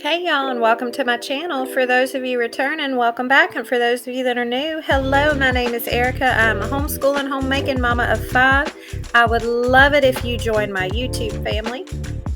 Hey y'all, and welcome to my channel. For those of you returning, welcome back. And for those of you that are new, hello, my name is Erica. I'm a homeschooling, homemaking mama of 5. I would love it if you join my YouTube family.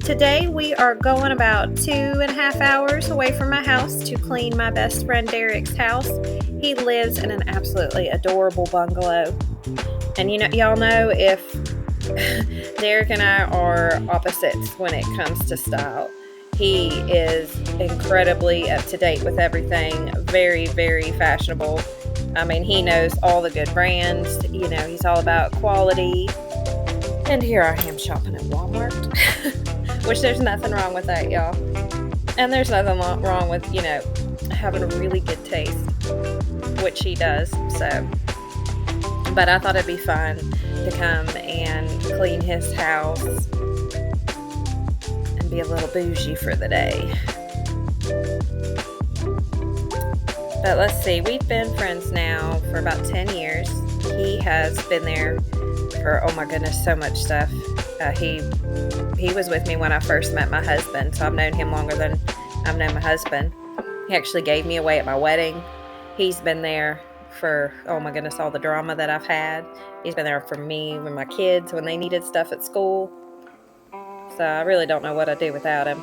Today we are going about 2.5 hours away from my house to clean my best friend Derek's house. He lives in an absolutely adorable bungalow. And y'all know if Derek and I are opposites when it comes to style. He is incredibly up to date with everything, very, very fashionable. I mean, he knows all the good brands. He's all about quality. And here I am shopping at Walmart, which there's nothing wrong with that, y'all. And there's nothing wrong with, having a really good taste, which he does. So, but I thought it'd be fun to come and clean his house and be a little bougie for the day. But let's see, we've been friends now for about 10 years. He has been there for, oh my goodness, so much stuff. He was with me when I first met my husband, so I've known him longer than I've known my husband. He actually gave me away at my wedding. He's been there for, oh my goodness, all the drama that I've had. He's been there for me when my kids, when they needed stuff at school. So I really don't know what I'd do without him.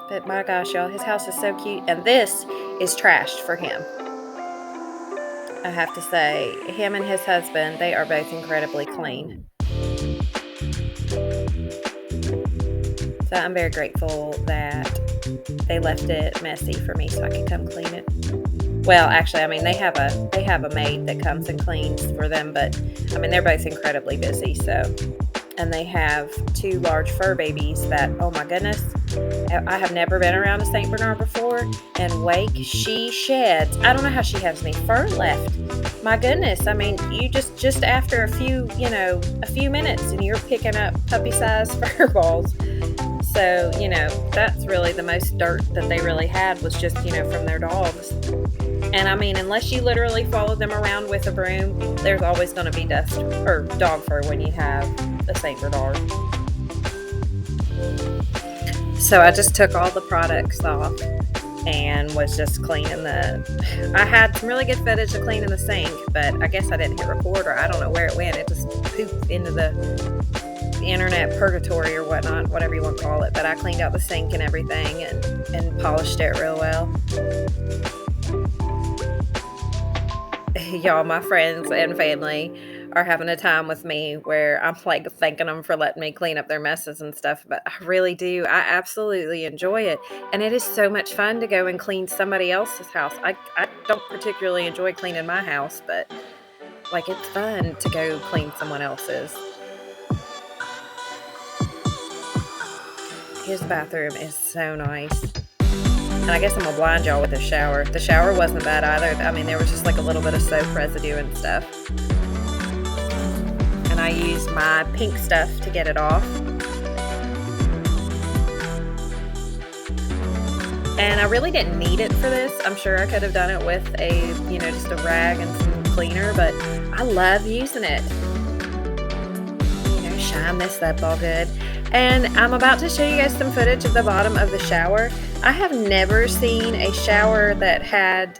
But my gosh, y'all, his house is so cute. And this is trashed for him. I have to say, him and his husband, they are both incredibly clean. So I'm very grateful that they left it messy for me so I could come clean it. Well, actually, I mean, they have a maid that comes and cleans for them, but I mean, they're both incredibly busy. So, and they have 2 large fur babies that, oh my goodness, I have never been around a Saint Bernard before. And Wake, she sheds. I don't know how she has any fur left. My goodness, I mean, you just after a few minutes, and you're picking up puppy-sized fur balls. So, that's really the most dirt that they really had was just, from their dogs. And I mean, unless you literally follow them around with a broom, there's always going to be dust or dog fur when you have a Saint Bernard. So I just took all the products off and was just cleaning I had some really good footage of cleaning the sink, but I guess I didn't hit record, or I don't know where it went. It just pooped into the internet purgatory or whatnot, whatever you want to call it. But I cleaned out the sink and everything and polished it real well. Y'all, my friends and family are having a time with me where I'm like thanking them for letting me clean up their messes and stuff, but I really do. I absolutely enjoy it. And it is so much fun to go and clean somebody else's house. I don't particularly enjoy cleaning my house, but like it's fun to go clean someone else's. His bathroom is so nice. And I guess I'm gonna blind y'all with the shower. The shower wasn't bad either. I mean, there was just like a little bit of soap residue and stuff. And I used my pink stuff to get it off. And I really didn't need it for this. I'm sure I could have done it with just a rag and some cleaner, but I love using it. Shine this up all good. And I'm about to show you guys some footage of the bottom of the shower. I have never seen a shower that had,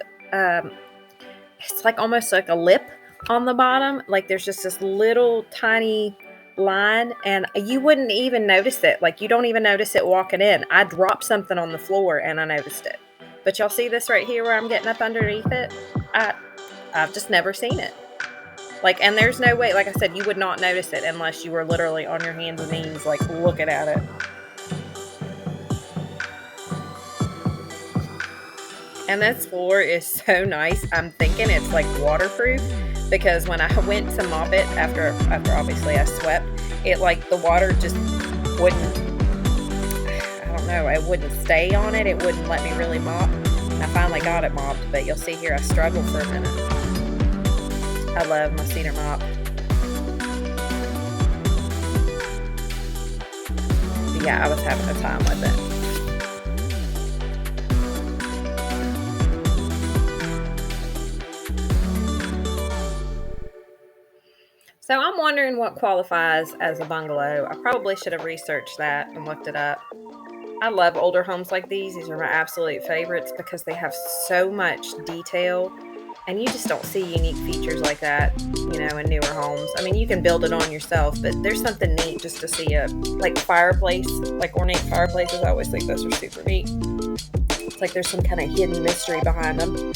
it's like almost like a lip on the bottom. Like there's just this little tiny line, and you wouldn't even notice it. Like you don't even notice it walking in. I dropped something on the floor and I noticed it. But y'all see this right here where I'm getting up underneath it? I've just never seen it. And there's no way, like I said, you would not notice it unless you were literally on your hands and knees, like, looking at it. And this floor is so nice. I'm thinking it's, like, waterproof, because when I went to mop it, after obviously I swept, it, like, the water just wouldn't, I don't know, it wouldn't stay on it. It wouldn't let me really mop. And I finally got it mopped, but you'll see here I struggled for a minute. I love my cedar mop. But yeah, I was having a time with it. So I'm wondering what qualifies as a bungalow. I probably should have researched that and looked it up. I love older homes like these. These are my absolute favorites because they have so much detail, and you just don't see unique features like that, in newer homes. I mean, you can build it on yourself, but there's something neat just to see a like fireplace, like ornate fireplaces. I always think those are super neat. It's like there's some kind of hidden mystery behind them.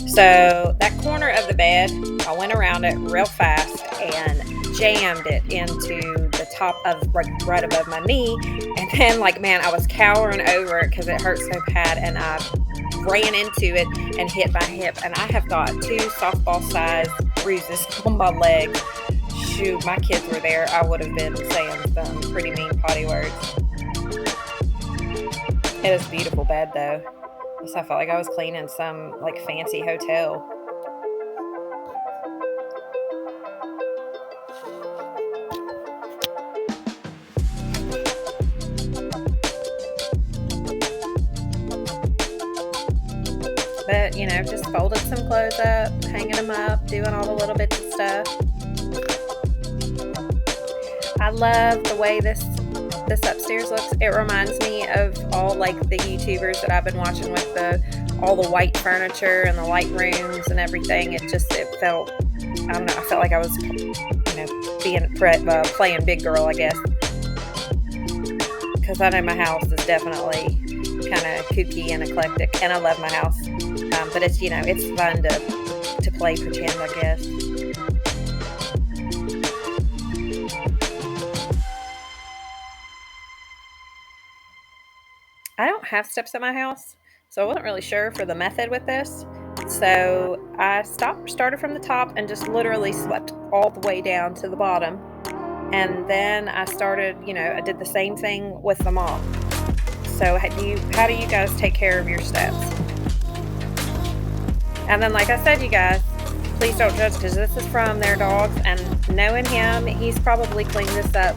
So that corner of the bed, I went around it real fast and jammed it into the top of right above my knee. And then, man, I was cowering over it because it hurt so bad. And I ran into it and hit my hip. And I have got 2 softball-sized bruises on my leg. Shoot, my kids were there. I would have been saying some pretty mean potty words. It is a beautiful bed, though. I felt like I was cleaning some fancy hotel. But, just folded some clothes up, hanging them up, doing all the little bits of stuff. I love the way this upstairs looks. It reminds me of all the YouTubers that I've been watching with all the white furniture and the light rooms and everything. It felt, I don't know, I felt like I was, playing big girl, I guess. Because I know my house is definitely kind of kooky and eclectic, and I love my house. But it's, it's fun to play pretend, I guess. I don't have steps at my house, so I wasn't really sure for the method with this. So I started from the top and just literally swept all the way down to the bottom. And then I started, I did the same thing with the mop. So how do you guys take care of your steps? And then, like I said, you guys, please don't judge because this is from their dogs. And knowing him, he's probably cleaned this up,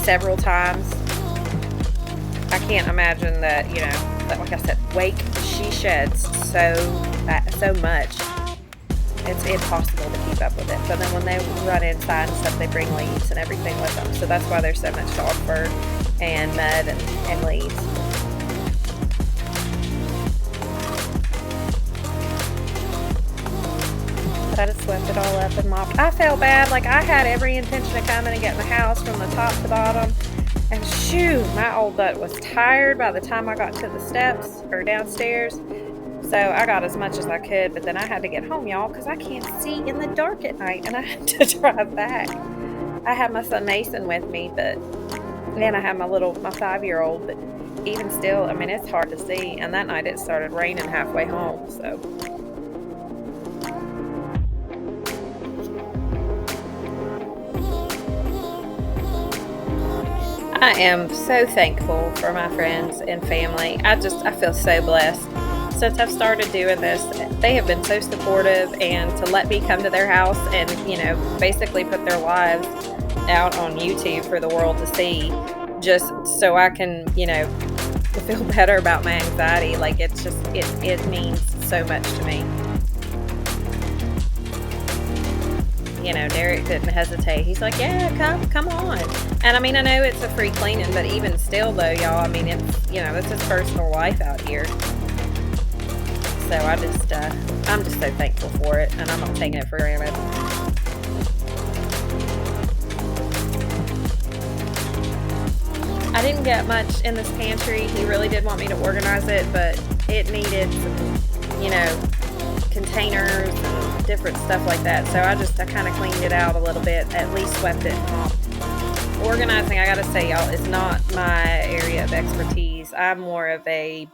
several times. I can't imagine that, that, like I said, she sheds so much. It's impossible to keep up with it. So then when they run inside and stuff, they bring leaves and everything with them. So that's why there's so much dog fur and mud and leaves. But I just swept it all up and mopped. I felt bad. I had every intention of coming and getting the house from the top to bottom. And shoot, my old butt was tired by the time I got to the steps or downstairs. So I got as much as I could, but then I had to get home, y'all, because I can't see in the dark at night, and I had to drive back. I had my son Mason with me, and I had my 5-year-old, but even still, I mean, it's hard to see. And that night it started raining halfway home, so. I am so thankful for my friends and family. I feel so blessed. Since I've started doing this, they have been so supportive, and to let me come to their house and, basically put their lives out on YouTube for the world to see, just so I can, feel better about my anxiety. It means so much to me. Derek didn't hesitate. He's like, yeah, come on. And I mean, I know it's a free cleaning, but even still though, y'all, I mean, it's, it's his personal life out here. So I'm just so thankful for it, and I'm not taking it for granted. I didn't get much in this pantry. He really did want me to organize it, but it needed some, containers and different stuff like that. So I kind of cleaned it out a little bit, at least swept it and mopped. Organizing, I gotta say, y'all, is not my area of expertise. I'm more of a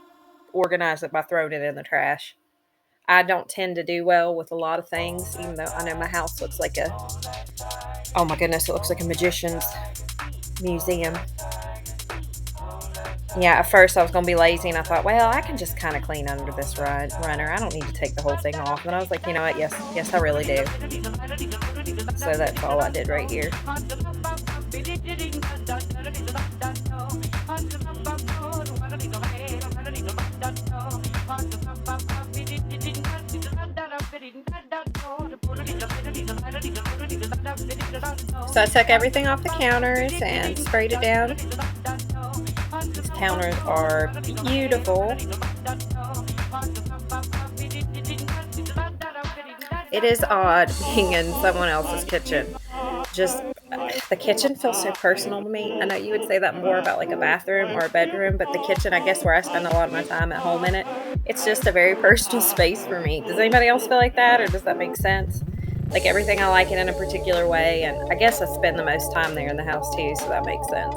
organize it by throwing it in the trash. I don't tend to do well with a lot of things, even though I know my house looks like oh my goodness, it looks like a magician's museum. Yeah, at first I was going to be lazy, and I thought, well, I can just kind of clean under this runner. I don't need to take the whole thing off. And I was like, you know what? Yes, I really do. So that's all I did right here. So I took everything off the counters and sprayed it down. These counters are beautiful. It is odd being in someone else's kitchen. Just the kitchen feels so personal to me. I know you would say that more about like a bathroom or a bedroom, but the kitchen, I guess, where I spend a lot of my time at home in it, it's just a very personal space for me. Does anybody else feel like that, or does that make sense? Like everything, I like it in a particular way, and I guess I spend the most time there in the house too, so that makes sense.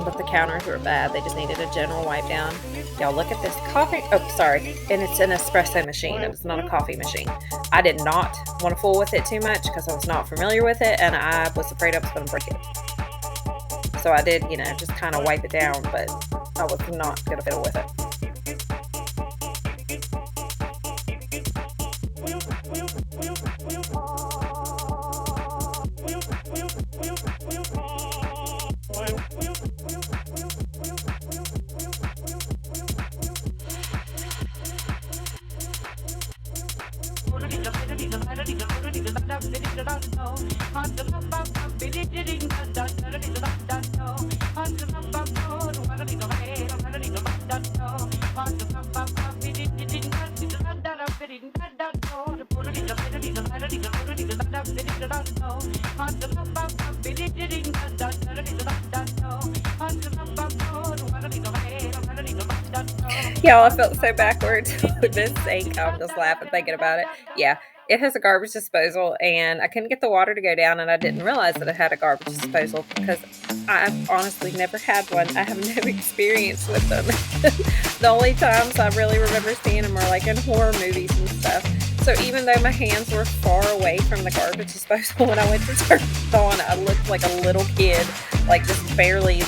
But the counters were bad. They just needed a general wipe down. Y'all, look at this coffee. Oh, sorry. And it's an espresso machine. It's not a coffee machine. I did not want to fool with it too much because I was not familiar with it, and I was afraid I was going to break it. So I did, just kind of wipe it down, but I was not going to fiddle with it. Y'all, I felt so backwards with this sink. I'm just laughing thinking about it. Yeah, it has a garbage disposal, and I couldn't get the water to go down, and I didn't realize that it had a garbage disposal because I've honestly never had one. I have no experience with them. The only times I really remember seeing them are like in horror movies and stuff. So even though my hands were far away from the garbage disposal when I went to turn it on, I looked like a little kid, like just barely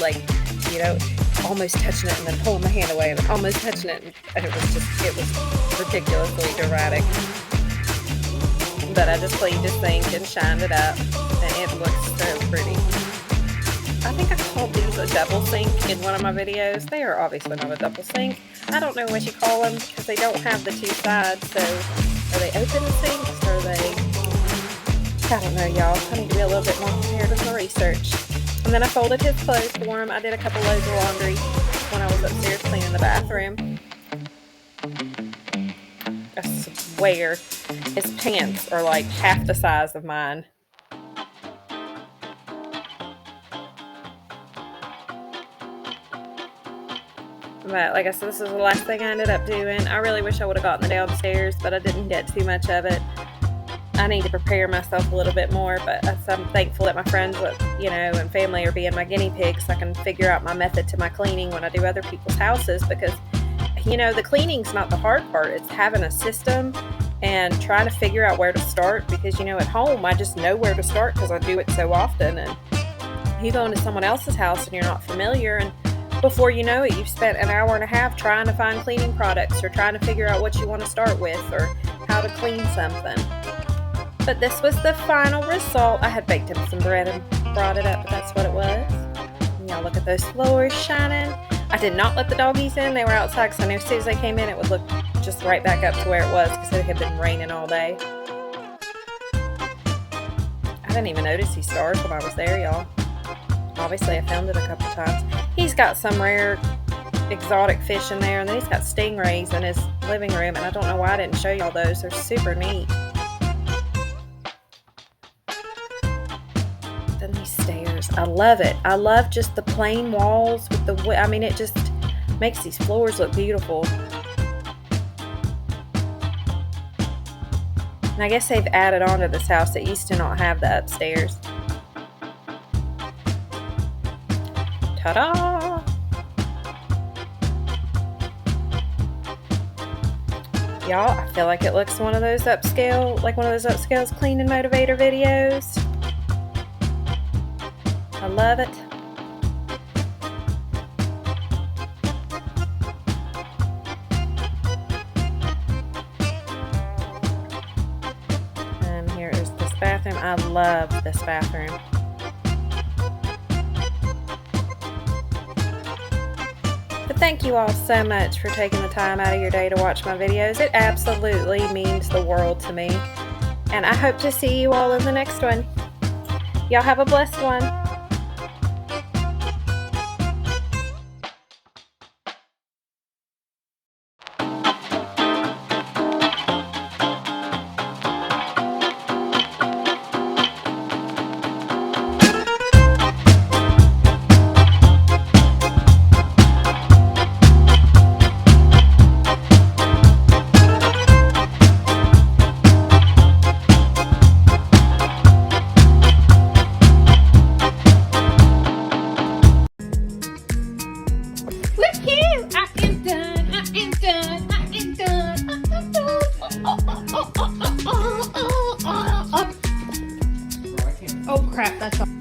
almost touching it and then pulling my hand away and then almost touching it. And it was ridiculously dramatic. But I just cleaned the sink and shined it up, and it looks so pretty. I think I called these a double sink in one of my videos. They are obviously not a double sink. I don't know what you call them because they don't have the two sides. So are they open sinks? Or are they... I don't know, y'all. I need to be a little bit more prepared with my research. And then I folded his clothes for him. I did a couple loads of laundry when I was upstairs cleaning the bathroom. I swear his pants are like half the size of mine. But like I said, this is the last thing I ended up doing. I really wish I would have gotten the downstairs, but I didn't get too much of it. I need to prepare myself a little bit more, but I'm thankful that my friends, and family are being my guinea pigs so I can figure out my method to my cleaning when I do other people's houses, because, the cleaning's not the hard part. It's having a system and trying to figure out where to start, because, at home, I just know where to start because I do it so often, and you go into someone else's house and you're not familiar, and before you know it, you've spent an hour and a half trying to find cleaning products or trying to figure out what you want to start with or how to clean something. But this was the final result. I had baked him some bread and brought it up, but that's what it was. And y'all, look at those floors shining. I did not let the doggies in. They were outside because I knew as soon as they came in, it would look just right back up to where it was because it had been raining all day. I didn't even notice he starved when I was there, y'all. Obviously, I filmed it a couple times. He's got some rare exotic fish in there, and then he's got stingrays in his living room, and I don't know why I didn't show y'all those. They're super neat. Then these stairs. I love it. I love just the plain walls with it just makes these floors look beautiful. And I guess they've added on to this house. It used to not have the upstairs. Ta-da! Y'all, I feel like it looks one of those upscale clean and motivator videos. I love it. And here is this bathroom. I love this bathroom. But thank you all so much for taking the time out of your day to watch my videos. It absolutely means the world to me. And I hope to see you all in the next one. Y'all have a blessed one. Oh crap, that's all.